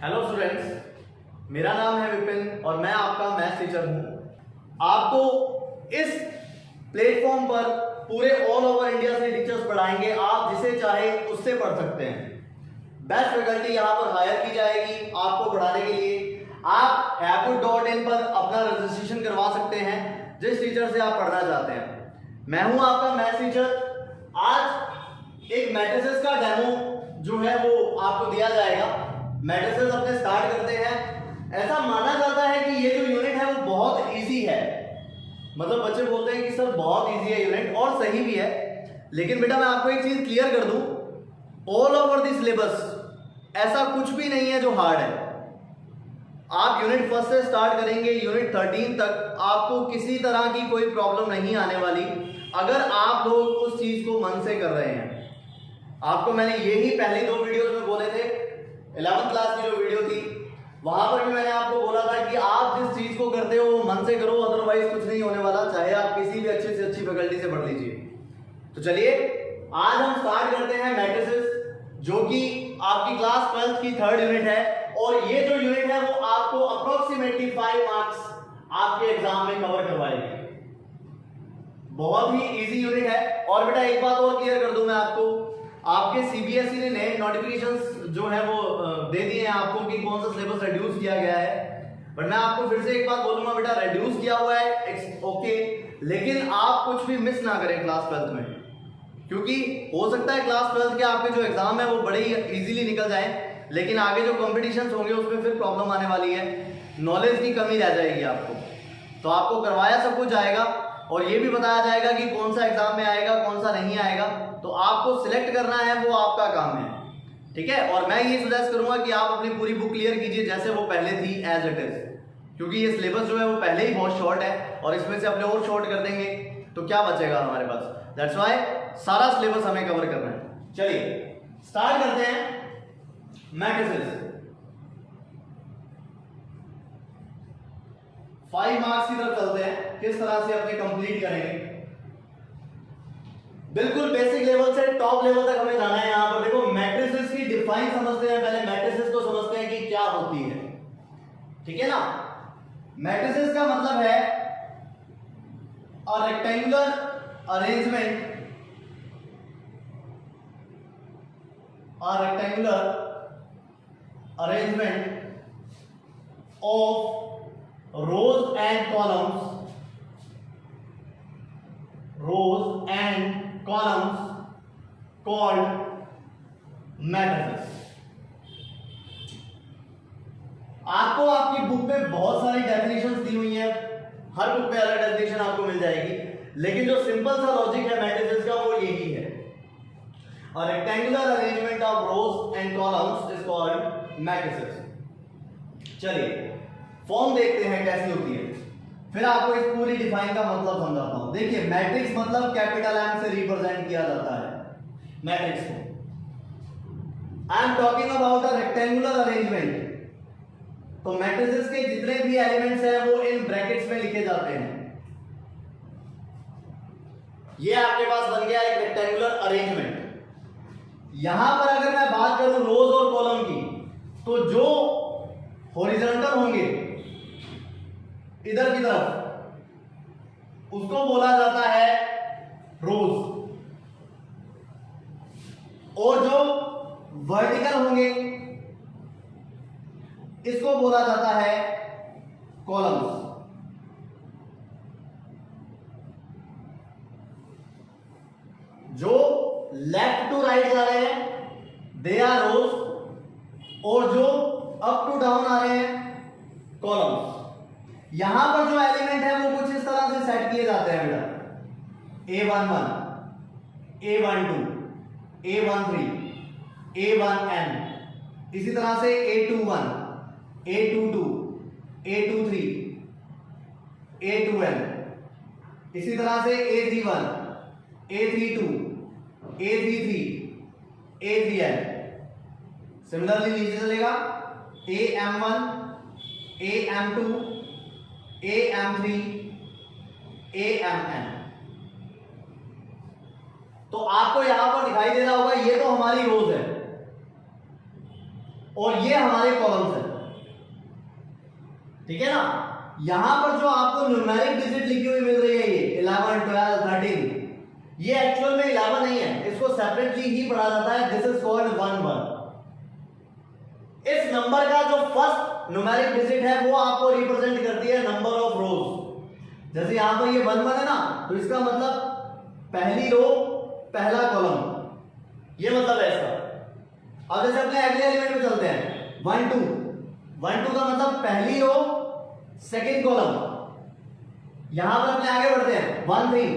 Hello students, मेरा नाम है विपिन और मैं आपका मैथ्स टीचर हूं। आपको इस प्लेटफॉर्म पर पूरे ऑल ओवर इंडिया से टीचर्स पढ़ाएंगे। आप जिसे चाहे उससे पढ़ सकते हैं। बेस्ट फैकल्टी यहां पर हायर की जाएगी आपको पढ़ाने के लिए। आप happy.in पर अपना रजिस्ट्रेशन करवा सकते हैं जिस टीचर से आप पढ़ना चाहते हैं। मैं हूं आपका मैथ्स टीचर। आज एक मैट्रिसेस का डेमो जो है वो आपको दिया जाएगा। मैट्रिसेस अपने स्टार्ट करते हैं। ऐसा माना जाता है कि ये जो यूनिट है वो बहुत इजी है। मतलब बच्चे बोलते हैं कि सर बहुत इजी है यूनिट, और सही भी है। लेकिन बेटा मैं आपको एक चीज क्लियर कर दूं, ऑल ओवर द सिलेबस ऐसा कुछ भी नहीं है जो हार्ड है। आप यूनिट फर्स्ट से स्टार्ट करेंगे यूनिट 13 तक, आपको किसी तरह की कोई प्रॉब्लम नहीं आने वाली अगर आप लोग उस चीज को मन से कर रहे हैं। आपको मैंने यही पहली 2 वीडियोस में बोले थे। 11th क्लास की जो वीडियो थी वहां पर भी मैंने आपको बोला था कि आप जिस चीज को करते हो वो मन से करो, अदरवाइज कुछ नहीं होने वाला, चाहे आप किसी भी अच्छी से अच्छी फैकल्टी से पढ़ लीजिए। तो चलिए आज हम स्टार्ट करते हैं मैट्रिसेस, जो कि आपकी क्लास 12th की 3rd यूनिट है। और ये जो यूनिट है वो आपको अप्रोक्सीमेटली 5 मार्क्स आपके एग्जाम में कवर करवाएगी। बहुत ही इजी यूनिट है। और बेटा एक बात और क्लियर कर दूं मैं आपको, आपके सीबीएसई ने नए नोटिफिकेशंस जो है वो दे दिए हैं आपको कि कौन सा सिलेबस रिड्यूस किया गया है। बट मैं आपको फिर से एक बात बोलूंगा बेटा, रिड्यूस किया हुआ है ओके, लेकिन आप कुछ भी मिस ना करें क्लास 12th में, क्योंकि हो सकता है क्लास 12th के आपके जो एग्जाम है वो बड़े ही इजीली निकल जाए, लेकिन आगे जो कॉम्पिटिशन होंगे उसमें फिर प्रॉब्लम आने वाली है, नॉलेज की कमी रह जाएगी आपको। तो आपको करवाया सब कुछ जाएगा और ये भी बताया जाएगा कि कौन सा एग्जाम में आएगा कौन सा नहीं आएगा। तो आपको सिलेक्ट करना है, वो आपका काम है, ठीक है। और मैं ये सजेस्ट करूंगा कि आप अपनी पूरी बुक क्लियर कीजिए जैसे वो पहले थी एज इट इज, क्योंकि ये सिलेबस जो है वो पहले ही बहुत शॉर्ट है और इसमें से अपने और शॉर्ट कर देंगे तो क्या बचेगा हमारे पास। दैट्स व्हाई सारा सिलेबस हमें कवर करना है। चलिए स्टार्ट करते हैं मैट्रिसेस। 5 मार्क्स की तरफ चलते हैं, किस तरह से अपने कंप्लीट करेंगे। बिल्कुल बेसिक लेवल से टॉप लेवल तक हमें जाना है। यहां पर देखो मैट्रिसेस की डिफाइन समझते हैं, पहले मैट्रिसेस को समझते हैं कि क्या होती है, ठीक है ना। मैट्रिसेस का मतलब है a rectangular arrangement, of rows and columns called matrices। आपको आपकी बुक में बहुत सारी डेफिनेशंस दी हुई हैं, हर बुक में अलग डेफिनेशन आपको मिल जाएगी, लेकिन जो सिंपल सा लॉजिक है मैट्रिसेस का वो यही है। A rectangular arrangement of rows and columns is called matrices। चलिए फॉर्म देखते हैं कैसी होती है, फिर आपको इस पूरी डिफाइन का मतलब समझाता हूं। देखिए मैट्रिक्स मतलब कैपिटल एम से रिप्रेजेंट किया जाता है मैट्रिक्स को। I am talking about a rectangular arrangement. तो मैट्रिसेस के जितने भी एलिमेंट्स हैं वो इन ब्रैकेट्स में लिखे जाते हैं। ये आपके पास बन गया एक रेक्टेंगुलर अरेंजमेंट। यहां पर अगर मैं बात करूं रोज और कॉलम की, तो जो हॉरिजॉन्टल होंगे इधर की तरफ उसको बोला जाता है रोज, और जो वर्टिकल होंगे इसको बोला जाता है कॉलम्स। जो लेफ्ट टू राइट जा रहे हैं दे आर रोज, और जो अप टू डाउन आ रहे हैं कॉलम्स। यहां पर जो एलिमेंट है वो कुछ इस तरह से सेट किए जाते हैं बेटा, A11, A12, A13, A1n, इसी तरह से A21, A22, A23, A2n, इसी तरह से A31, A32, A33, A3n। Similarly नीचे चलेगा AM1, AM2, AM3, AMN। तो आपको यहां पर दिखाई दे रहा होगा ये तो हमारी रोज है, और ये हमारे कॉलम्स हैं, ठीक है ना। यहां पर जो आपको न्यूमेरिक डिजिट लिखी हुई मिल रही है ये 11, 12, 13, ये एक्चुअल में 11 नहीं है, इसको सेपरेटली ही पढ़ा जाता है। This is called 1 1। इस नंबर का जो फर्स्ट न्यूमेरिक डिजिट है वो आपको रिप्रेजेंट करती है नंबर ऑफ रोज। जैसे यहां पर ये 1 1 है ना, तो इसका मतलब पहली रो पहला कॉलम, ये मतलब है इसका। अब जैसे अपने अगले एलिमेंट में चलते हैं 1 2, 1 2 का मतलब पहली रो सेकेंड कॉलम। यहां पर अपने आगे बढ़ते हैं 1 3,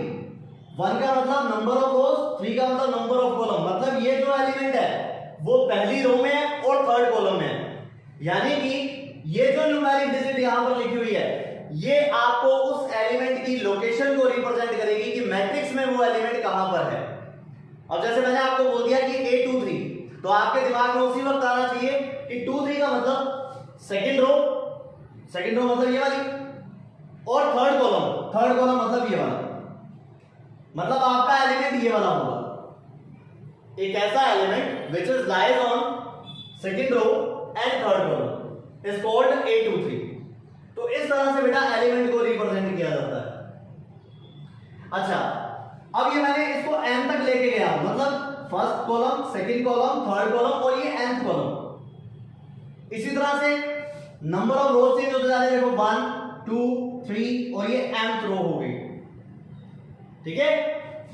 1 का मतलब नंबर ऑफ रोज, 3 का मतलब नंबर ऑफ कॉलम। मतलब ये जो एलिमेंट है वो पहली रो में है और थर्ड कॉलम में है। यानी कि ये जो न्यूमेरिक डिजिट यहां पर लिखी हुई है ये आपको उस एलिमेंट की लोकेशन को रिप्रेजेंट करेगी कि मैट्रिक्स में वो एलिमेंट कहां पर है। अब जैसे मैंने आपको बोल दिया कि A23, तो आपके दिमाग में उसी वक्त आना चाहिए कि 2 3 का मतलब सेकंड रो मतलब ये वाली, और थर्ड कॉलम मतलब ये वाला। मतलब आपका एलिमेंट ये वाला होगा, एक ऐसा element which is lies on second row and third column is called A23। तो इस तरह से बेटा एलिमेंट को रिप्रेजेंट किया जाता है। अच्छा, अब ये मैंने इसको n तक लेके गया, मतलब first column, second column, third column और ये nth कॉलम। इसी तरह से नंबर ऑफ रोज चेंज होते जा रहे हैं। देखो 1 2 3 और ये nth रो हो गई, ठीक है।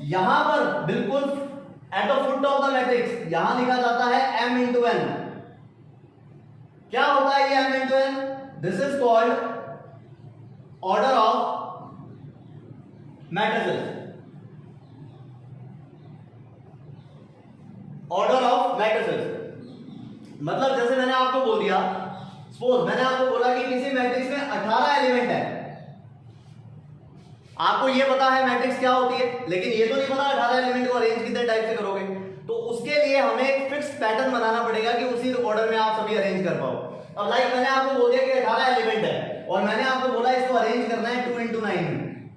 यहां पर बिल्कुल eight the foot of the matrix यहां लिखा जाता है m into n। क्या होता है ये m into n? This is called order of matrices. Order of matrices मतलब जैसे मैंने आपको बोल दिया, सपोज मैंने आपको बोला कि किसी मैट्रिक्स में 18 एलिमेंट है। आपको ये पता है मैट्रिक्स क्या होती है, लेकिन ये तो नहीं पता 18 एलिमेंट को अरेंज कितने टाइप से करोगे। तो उसके लिए हमें एक फिक्स पैटर्न बनाना पड़ेगा कि उसी ऑर्डर में आप सभी अरेंज कर पाओ। अब लाइक मैंने आपको बोल दिया कि 18 एलिमेंट है और मैंने आपको बोला इसको अरेंज करना है 2 into 9 में,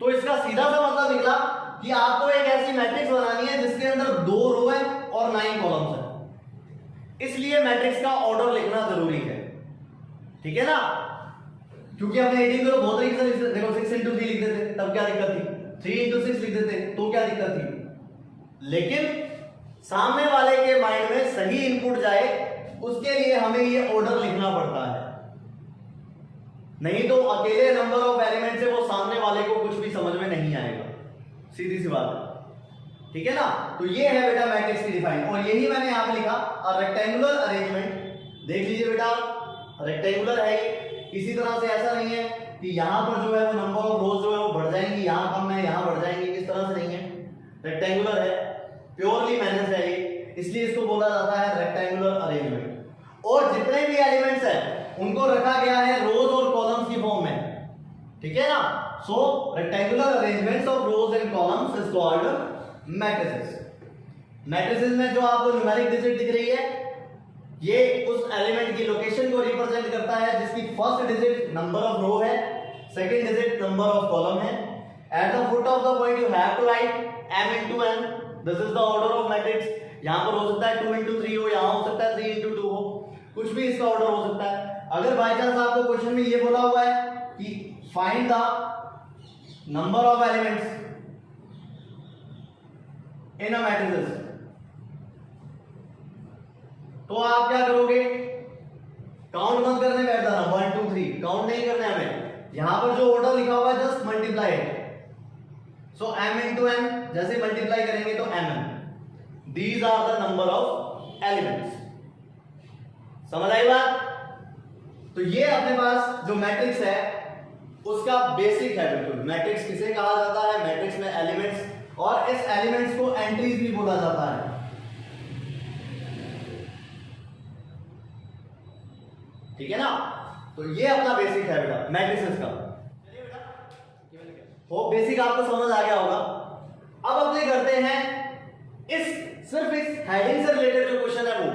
तो इसका सीधा सा मतलब निकला कि आपको एक ऐसी मैट्रिक्स बनानी है जिसके अंदर 2 रो है और 9 कॉलम्स है। इसलिए मैट्रिक्स का ऑर्डर लिखना जरूरी है, ठीक है ना। क्योंकि हमने 18 को बहुत तरीके से देखो 6 into 3 लिख देते तब क्या दिक्कत थी, 3 into 6 लिख देते तो क्या दिक्कत थी। लेकिन सामने वाले के माइंड में सही इनपुट जाए उसके लिए हमें ये ऑर्डर लिखना पड़ता है, नहीं तो अकेले नंबर ऑफ एलिमेंट से वो सामने वाले को कुछ भी समझ में नहीं आएगा, सीधी सी बात है, ठीक है ना। तो ये है बेटा मैट्रिक्स की डिफाइन, और यही मैंने यहां पे लिखा रेक्टेंगुलर अरेंजमेंट। देख लीजिए बेटा रेक्टेंगुलर है ये, इसी तरह से ऐसा नहीं है कि यहां पर जो है वो नंबर ऑफ रोज जो है वो बढ़ जाएंगी, यहां कम है यहां बढ़ जाएंगी, इस तरह से नहीं है। रेक्टेंगुलर है, प्योरली मैनेज है ये, इसलिए इसको बोला जाता है रेक्टेंगुलर अरेंजमेंट। और जितने भी एलिमेंट्स हैं उनको रखा गया है रोज और कॉलम्स की फॉर्म में, ठीक है ना। So rectangular arrangements of rows and columns is called matrices. Matrices में जो आपको न्यूमेरिक डिजिट दिख रही है ये उस एलिमेंट की लोकेशन को रिप्रेजेंट करता है जिसकी first digit number of row है, second digit number of column है। At the foot of the point you have to write m into n, this is the order of matrix. यहां पर हो सकता है 2 into 3 हो, यहां हो सकता है 3 into 2 हो, कुछ भी इसका ऑर्डर हो सकता है। अगर बाय चांस आपको क्वेश्चन में ये बोला हुआ है कि find the number of elements in a matrices, तो आप क्या करोगे, काउंट मत करने बैठ जाना 1 2 3, काउंट नहीं करना है हमें। यहां पर जो ऑर्डर लिखा हुआ है just multiply, so m into n जैसे मल्टीप्लाई करेंगे तो mn, these are the number of elements. समझ आई बात। तो ये अपने पास जो मैट्रिक्स है उसका बेसिक है बिल्कुल। मैट्रिक्स किसे कहा जाता है, मैट्रिक्स में एलिमेंट्स, और इस एलिमेंट्स को एंट्रीज भी बोला जाता है, ठीक है ना। तो ये अपना बेसिक है बेटा मैट्रिसेस का। चलिए बेटा होप बेसिक आपको समझ आ गया होगा। अब अपने करते हैं सिर्फ इस हेडिंग से रिलेटेड जो क्वेश्चन है वो,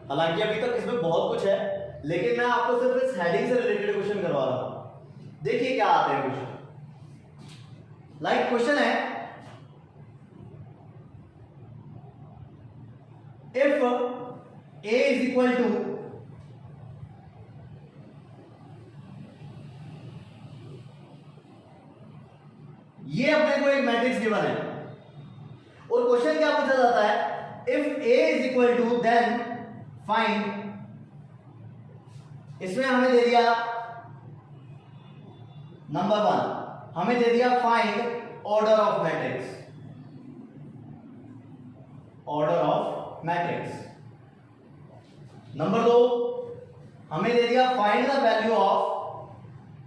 हालांकि अभी तक इसमें बहुत कुछ है लेकिन मैं आपको सिर्फ इस हेडिंग से रिलेटेड क्वेश्चन करवा रहा हूं। देखिए क्या आते हैं क्वेश्चन। लाइक क्वेश्चन है, if A is equal to ये अपने को एक मैट्रिक्स गिवन है और क्वेश्चन क्या पूछा जाता है, if A is equal to then find, इसमें हमें दे दिया नंबर 1, हमें दे दिया find order of matrix, order of matrix. Number 2 हमें दे दिया find the value of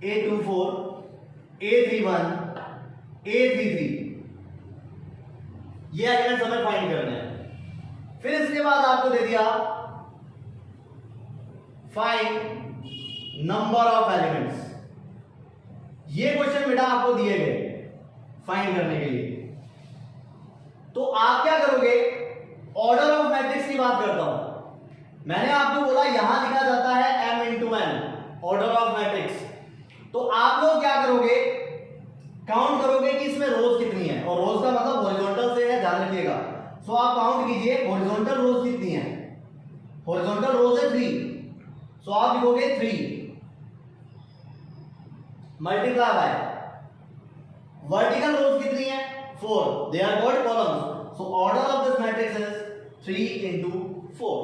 A24, A31, A33, ये एलिमेंट्स हमें फाइंड करने हैं। फिर इसके बाद आपको दे दिया फाइंड नंबर ऑफ एलिमेंट्स। ये क्वेश्चन बेटा आपको दिए गए फाइंड करने के लिए, तो आप क्या करोगे, ऑर्डर ऑफ मैट्रिक्स की बात करता हूं। मैंने आपको बोला यहां लिखा जाता है m into n, order of matrix. तो आप लोग क्या करोगे, काउंट करोगे कि इसमें रोज कितनी है, और रोज का मतलब हॉरिजॉन्टल से है, ध्यान रखिएगा। सो आप काउंट कीजिए हॉरिजॉन्टल रोज कितनी है, हॉरिजॉन्टल रोज है 3, सो आप लिखोगे 3 मल्टीप्लाई बाय वर्टिकल रोज कितनी है 4, they are called columns. So order of this matrix is 3 into 4।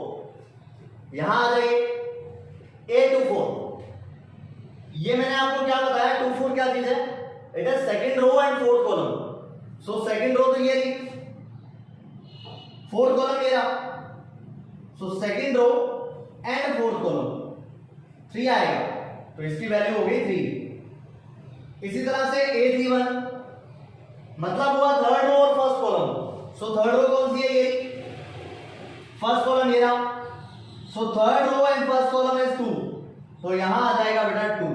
यहां आ जाइए A24, ये मैंने आपको क्या बताया, 24 क्या चीज है, it is second row and fourth column. So second row तो ये रही, फोर्थ कॉलम ये रहा, so second row and fourth column 3 आएगा, तो इसकी वैल्यू हो गई 3। इसी तरह से A31 मतलब हुआ थर्ड रो और first column. So third row कौन सी है, ये फर्स्ट कॉलम ये रहा, so third row and first column is 2, तो यहां आ जाएगा बेटा 2।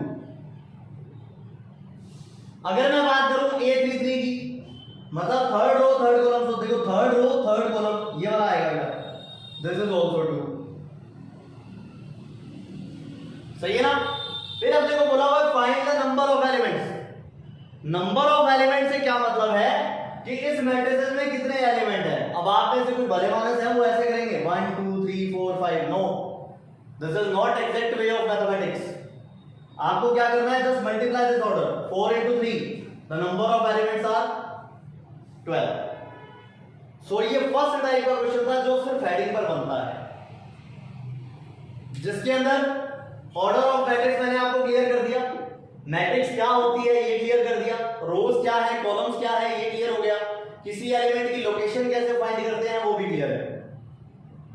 अगर मैं बात करूं A33 की, मतलब थर्ड रो थर्ड कॉलम, तो देखो थर्ड रो थर्ड कॉलम ये वाला आएगा बेटा, दिस इज आल्सो 2, सही है ना। फिर अब देखो बोला हुआ find the number of elements. Number of element से क्या मतलब है कि इस मैट्रिसेस में कितने एलिमेंट है। अब आप में से कुछ भले मानस है वो ऐसे करेंगे 1 2 3 4 5, no, this is not exact way of mathematics. आपको क्या करना है, just multiply this order, 4 into 3, the number of elements are 12। So ये फर्स्ट टाइप का क्वेश्चन था जो सिर्फ हेडिंग पर बनता है, जिसके अंदर ऑर्डर ऑफ मैट्रिक्स मैंने आपको क्लियर कर दिया, मैट्रिक्स क्या होती है ये क्लियर कर दिया, रोज क्या है कॉलम्स क्या है ये क्लियर हो गया, किसी एलिमेंट की लोकेशन कैसे फाइंड करते हैं वो भी क्लियर है,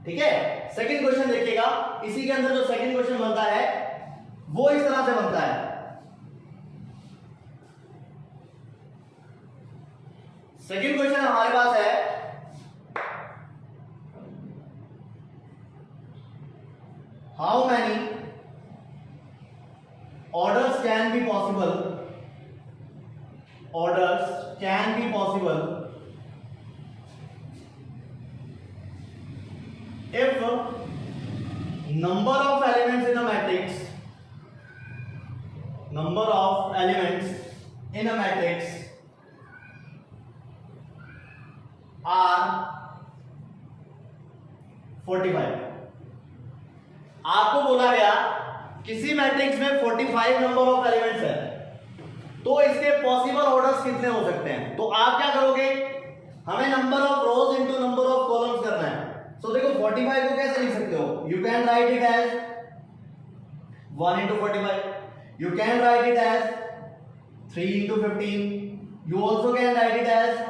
ठीक है। सेकंड क्वेश्चन देखिएगा, इसी के अंदर जो सेकंड क्वेश्चन बनता है वो इस तरह से बनता है। सेकंड क्वेश्चन हमारे पास है, how many orders can be possible, orders can be possible if number of elements in a matrix, number of elements in a matrix are 45। आपको बोला गया किसी मैट्रिक्स में 45 नंबर ऑफ एलिमेंट्स है, तो इसके पॉसिबल ऑर्डर्स कितने हो सकते हैं। तो आप क्या करोगे, हमें number of rose into number of columns करना है। सो देखो 45 को कैसे लिख सकते हो, you can write it as 1 into 45, you can write it as 3 into 15, you also can write it as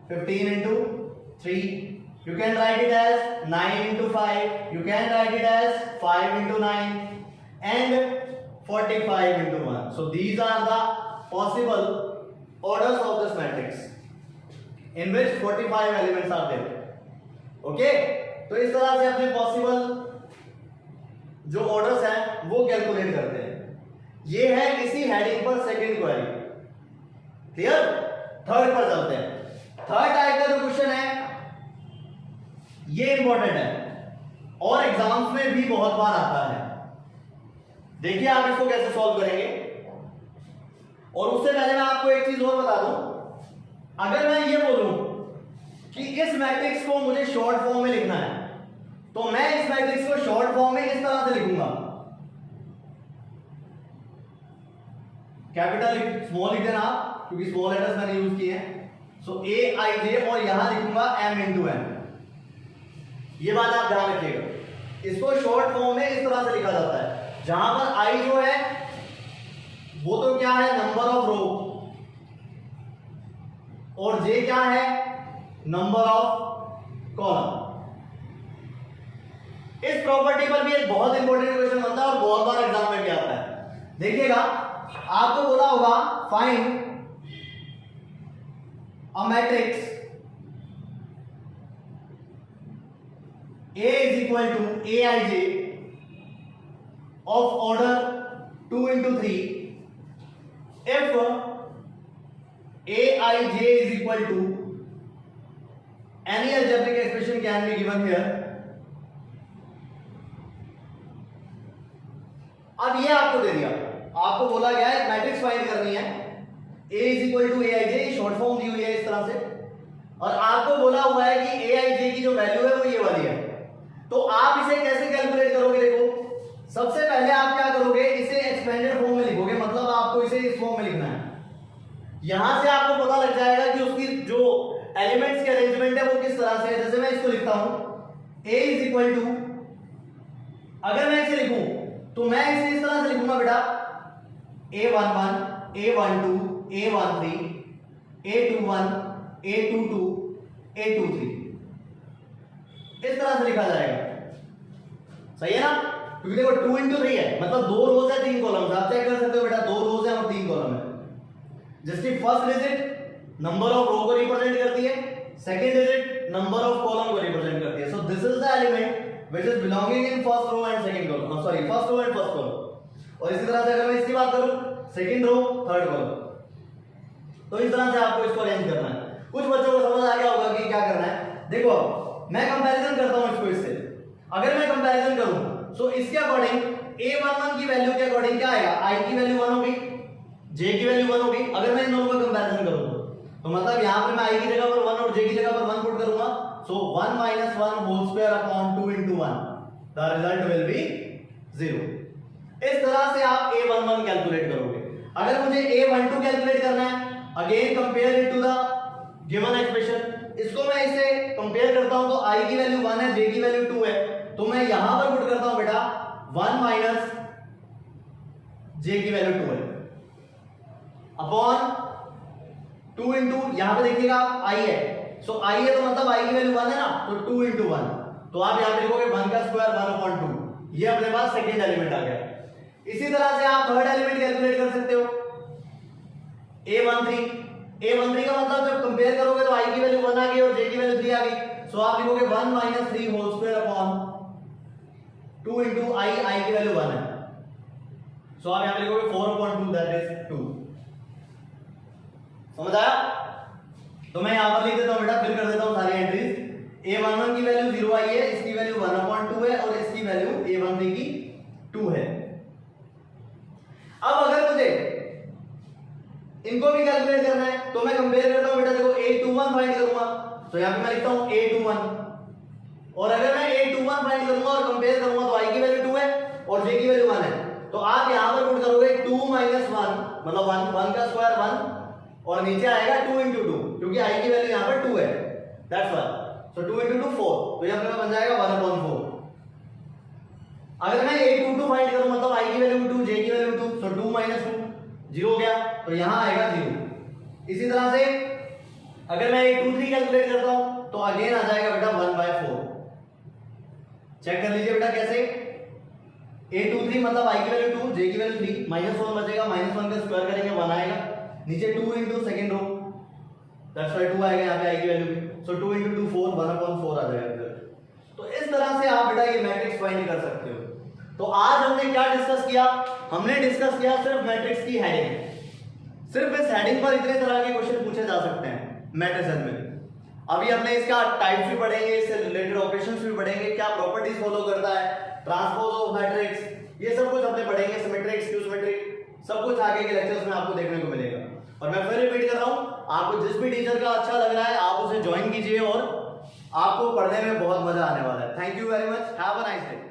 15 into 3, you can write it as 9 into 5, you can write it as 5 into 9 and 45 into 1. So these are the possible orders of this matrix in which 45 elements are there. Okay, तो इस तरह से अपने possible जो orders हैं वो calculate करते हैं। ये है इसी हेडिंग पर सेकंड क्वेरी, क्लियर। थर्ड पर चलते हैं। थर्ड टाइप का जो क्वेश्चन है ये इंपॉर्टेंट है और एग्जाम्स में भी बहुत बार आता है। देखिए आप इसको कैसे सॉल्व करेंगे, और उससे पहले मैं आपको एक चीज और बता दूं। अगर मैं ये बोलूं कि इस मैट्रिक्स को मुझे शॉर्ट फॉर्म में लिखना है, तो मैं इस मैट्रिक्स को शॉर्ट फॉर्म में इस तरह से लिखूंगा, कैपिटल स्मॉल लिख देना आप, क्योंकि स्मॉल लेटर्स मैंने यूज किए हैं। सो ए आई जे, और यहां लिखूंगा m इंटू एम। ये बात आप ध्यान रखिएगा, इसको शॉर्ट फॉर्म में इस तरह से लिखा जाता है, जहां पर आई जो है वो तो क्या है, नंबर ऑफ रो, और जे क्या है, नंबर ऑफ कॉलम। इस प्रॉपर्टी पर भी एक बहुत इंपॉर्टेंट क्वेश्चन बनता है और बहुत बार एग्जाम में भी आता है। देखिएगा, आपको बोला होगा find a matrix A is equal to Aij of order 2 into 3 if Aij is equal to any algebraic expression can be given here। अब ये आपको दे दिया, आपको बोला गया है मैट्रिक्स फाइंड करनी है, A is equal to Aij, short form दी हुई है इस तरह से, और आपको बोला हुआ है कि Aij की जो वैल्यू है वो ये वाली है। तो आप इसे कैसे कैलकुलेट करोगे? देखो, सबसे पहले आप क्या करोगे, इसे एक्सपेंडेड फॉर्म में लिखोगे, मतलब आपको इसे इस फॉर्म में लिखना है। यहां से आपको पता लग जाएगा कि उसकी जो एलिमेंट्स की अरेंजमेंट है वो किस तरह से है। जैसे मैं इसको लिखता हूं a इज इक्वल टू, अगर मैं इसे लिखूं तो मैं इसे इस तरह से लिखूंगा बेटा, a11 a12 a13 a21 a22 a23, इस तरह से लिखा जाएगा। सही है ना? क्योंकि देखो 2 into 3 है, मतलब 2 रोज है 3 कॉलम। आप चेक कर सकते हो बेटा, 2 रोज है और 3 कॉलम है। जिसकी first digit number of row को रिप्रेजेंट करती है, second digit number of column को रिप्रेजेंट करती है। So this is the element which is belonging in first row and second column, sorry first row and first column. और इसी तरह से अगर मैं इसकी बात करूं, सेकंड रो थर्ड कॉलम, तो इस तरह से आपको इसको अरेंज करना है। कुछ बच्चों को समझ आ गया होगा कि क्या करना है। देखो, मैं कंपैरिजन करता हूं इसको इससे। अगर मैं कंपैरिजन करूं सो इसके अकॉर्डिंग a11 की वैल्यू के अकॉर्डिंग क्या आएगा, i की वैल्यू 1 होगी, j की वैल्यू 1 होगी। अगर मैं इन दोनों का कंपैरिजन करूं तो मतलब यहां पर मैं i की जगह पर 1 और j की जगह पर 1 पुट करूंगा। So 1 - 1 whole square upon 2 into 1, the result will be 0। इस तरह से आप a11 कैलकुलेट करोगे। अगर मुझे a12 कैलकुलेट करना है, again compare it to the given expression. इसको मैं इसे कंपेयर करता हूं तो i की वैल्यू 1 है, j की वैल्यू 2 है, तो मैं यहां पर पुट करता हूं बेटा 1 माइनस j की वैल्यू 2 है अपॉन 2 इंटू, यहां पे देखिएगा i है, सो i है तो मतलब i की वैल्यू 1 है ना, तो 2 इंटू 1, तो आप यहां पे लिखोगे 1 का स्क्वायर 1 अपॉन 2। ये अपने पास सेकंड एलिमेंट आ गया। इसी तरह से आप थर्ड एलिमेंट कैलकुलेट कर सकते हो, a13 का मतलब जब कंपेयर करोगे तो i की वैल्यू 1 आ गई और j की वैल्यू 3 आ गई। सो आप लिखोगे 1 - 3 whole square upon 2 into i की वैल्यू 1 है, सो आप यहां पे लिखोगे 4 अपॉन 2, दैट इज 2। समझ आया? तो मैं यहां पर लिख देता हूं बेटा, फिर कर देता हूं सारी एंट्रीज। a11 की वैल्यू 0 आई है, इसकी वैल्यू 1 अपॉन 2 है और इसकी वैल्यू a13 की 2 है। अब अगर मुझे इनको भी कैलकुलेट करना है तो मैं कंपेयर करता हूं बेटा, देखो a21 फाइंड करूंगा, तो यहां पे मैं लिखता हूं a21, और अगर मैं a21 फाइंड करूंगा और कंपेयर करूंगा तो i की वैल्यू 2 है और j की वैल्यू 1 है, तो आप यहां पर पुट करोगे 2 - 1, मतलब 1 का स्क्वायर 1, और नीचे आएगा 2 into 2, क्योंकि i की वैल्यू यहां पर 2 है, दैट्स व्हाई। सो 2 into 2 4, तो यहां पर बन जाएगा 1 upon 4। अगर मैं a22 फाइंड करूं, मतलब i की वैल्यू 2, j की वैल्यू 2, सो 2 - 2 0 हो गया, तो यहां आएगा 0। इसी तरह से अगर मैं a23 कैलकुलेट करता हूं तो अगेन आ जाएगा बेटा 1/4। चेक कर लीजिए बेटा कैसे, a23 मतलब i की वैल्यू 2, j की वैल्यू 3, -1 बचेगा, -1 का स्क्वायर करेंगे 1 आएगा, नीचे 2 into second row, that's why 2 आएगा यहां पे i की वैल्यू भी, सो 2 into 2 4, 1/4 आ जाएगा। तो इस तरह से आप बेटा ये मैट्रिक्स फाइंड कर सकते हो। तो आज हमने क्या डिस्कस किया? हमने डिस्कस किया सिर्फ मैट्रिक्स की हेडिंग। सिर्फ इस हेडिंग पर इतने तरह के क्वेश्चन पूछे जा सकते हैं मैट्रिसेस में। अभी हमने इसका टाइप्स भी पढ़ेंगे, इससे रिलेटेड ऑपरेशंस भी पढ़ेंगे, क्या प्रॉपर्टीज फॉलो करता है, ट्रांसपोज ऑफ मैट्रिक्स, ये सब कुछ हमने पढ़ेंगे, सिमेट्रिक, स्क्यू सिमेट्रिक, सब कुछ आगे के लेक्चर्स में आपको देखने को मिलेगा। और मैं फिर रिपीट कर रहा हूं, आपको जिस भी टीचर का अच्छा लग रहा है आप उसे ज्वाइन कीजिए और आपको पढ़ने में बहुत मजा आने वाला है। Thank you very much, have a nice day.